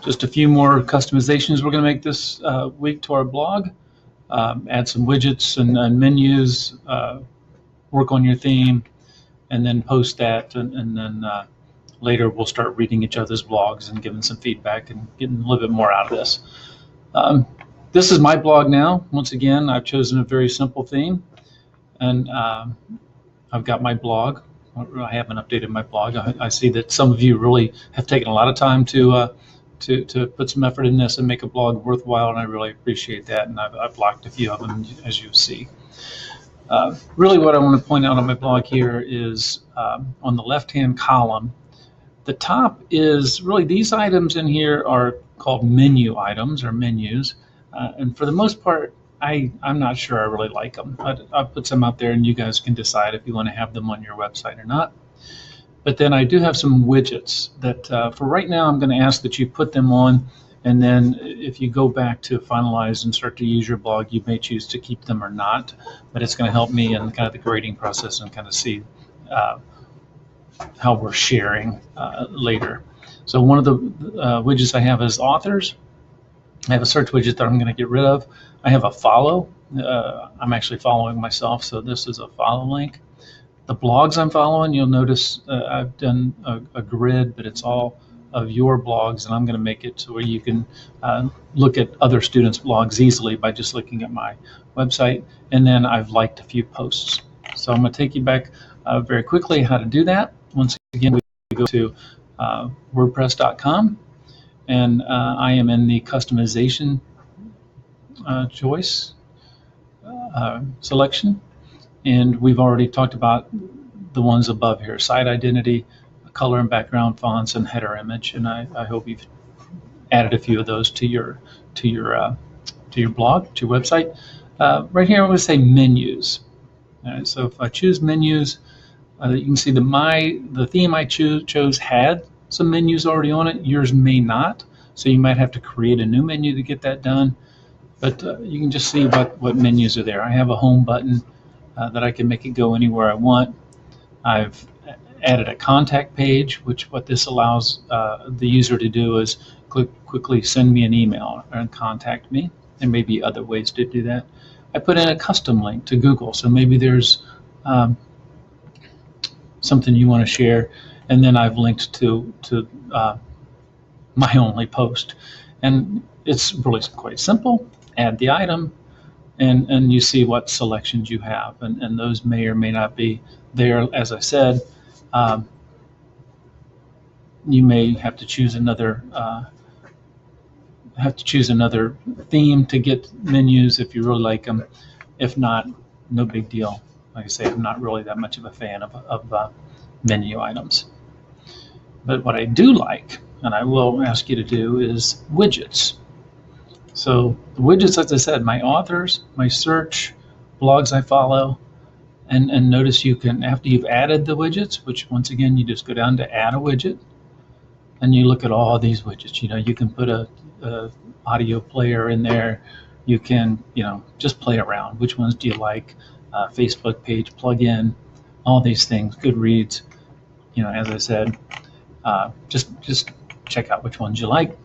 Just a few more customizations we're going to make this week to our blog. Add some widgets and menus, work on your theme, and then post that, and then later we'll start reading each other's blogs and giving some feedback and getting a little bit more out of this. This is my blog now. Once again, I've chosen a very simple theme, and I've got my blog. I haven't updated my blog. I see that some of you really have taken a lot of time to put some effort in this and make a blog worthwhile, and I really appreciate that. And I've blocked a few of them, as you see. Really, what I want to point out on my blog here is on the left-hand column, the top is really these items in here are called menu items or menus, and for the most part, I'm not sure I really like them. I'll put some out there, and you guys can decide if you want to have them on your website or not. But then I do have some widgets that for right now I'm going to ask that you put them on, and then if you go back to finalize and start to use your blog, you may choose to keep them or not. But it's going to help me in kind of the grading process and kind of see how we're sharing later. So one of the widgets I have is authors. I have a search widget that I'm going to get rid of. I have a follow. I'm actually following myself, so this is a follow link. The blogs I'm following, you'll notice I've done a grid, but it's all of your blogs, and I'm going to make it to where you can look at other students' blogs easily by just looking at my website. And then I've liked a few posts. So I'm going to take you back very quickly how to do that. Once again, we go to WordPress.com, and I am in the customization choice selection, and we've already talked about the ones above here: site identity, color and background fonts, and header image. And I hope you've added a few of those to your blog, to your website. Right here, I'm going to say menus. All right, so if I choose menus, you can see the theme I chose had some menus already on it. Yours may not, so you might have to create a new menu to get that done. But you can just see what menus are there. I have a home button that I can make it go anywhere I want. I've added a contact page, which what this allows the user to do is quickly send me an email and contact me. There may be other ways to do that. I put in a custom link to Google, so maybe there's something you want to share, and then I've linked to my only post. And it's really quite simple. Add the item, and you see what selections you have, and those may or may not be there. As I said, you may have to choose another theme to get menus if you really like them. If not, no big deal. Like I say, I'm not really that much of a fan of menu items. But what I do like, and I will ask you to do, is widgets. So the widgets, as I said, my authors, my search, blogs I follow, and notice you can, after you've added the widgets, which once again, you just go down to add a widget, and you look at all these widgets. You can put a audio player in there. You can, just play around. Which ones do you like? Facebook page plugin, all these things, Goodreads. As I said, just check out which ones you like.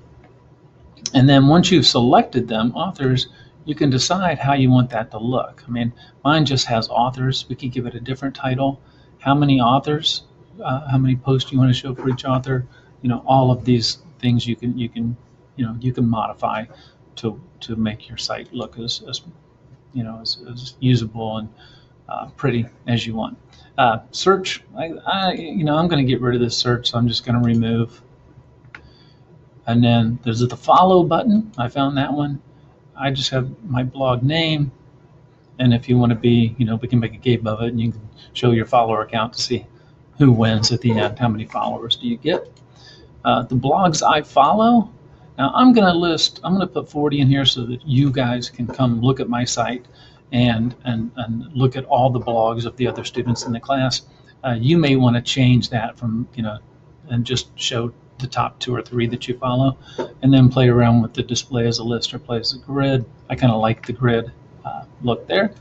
And then once you've selected them, authors, you can decide how you want that to look. I mean, mine just has authors. We could give it a different title. How many authors? How many posts you want to show for each author? All of these things you can modify to make your site look as usable and pretty as you want. Search, I'm going to get rid of this search, so I'm just going to remove. And then there's the follow button. I found that one. I just have my blog name, and if you want to be, we can make a game of it, and you can show your follower count to see who wins at the end. How many followers do you get? The blogs I follow. Now I'm going to put 40 in here so that you guys can come look at my site and look at all the blogs of the other students in the class. You may want to change that from, and just show the top 2 or 3 that you follow, and then play around with the display as a list or play as a grid. I kind of like the grid look there.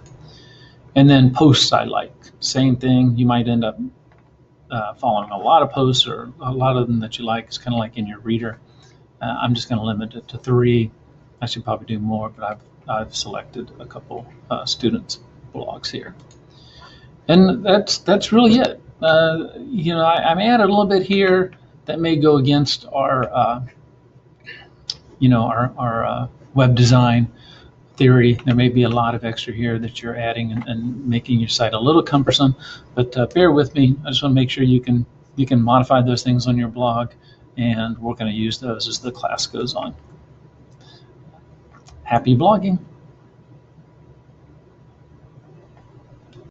And then posts I like. Same thing. You might end up following a lot of posts, or a lot of them that you like. It's kind of like in your reader. I'm just going to limit it to 3. I should probably do more, but I've selected a couple students' blogs here. And that's really it. I may add a little bit here that may go against our web design theory. There may be a lot of extra here that you're adding and making your site a little cumbersome, but bear with me. I just want to make sure you can modify those things on your blog, and we're going to use those as the class goes on. Happy blogging.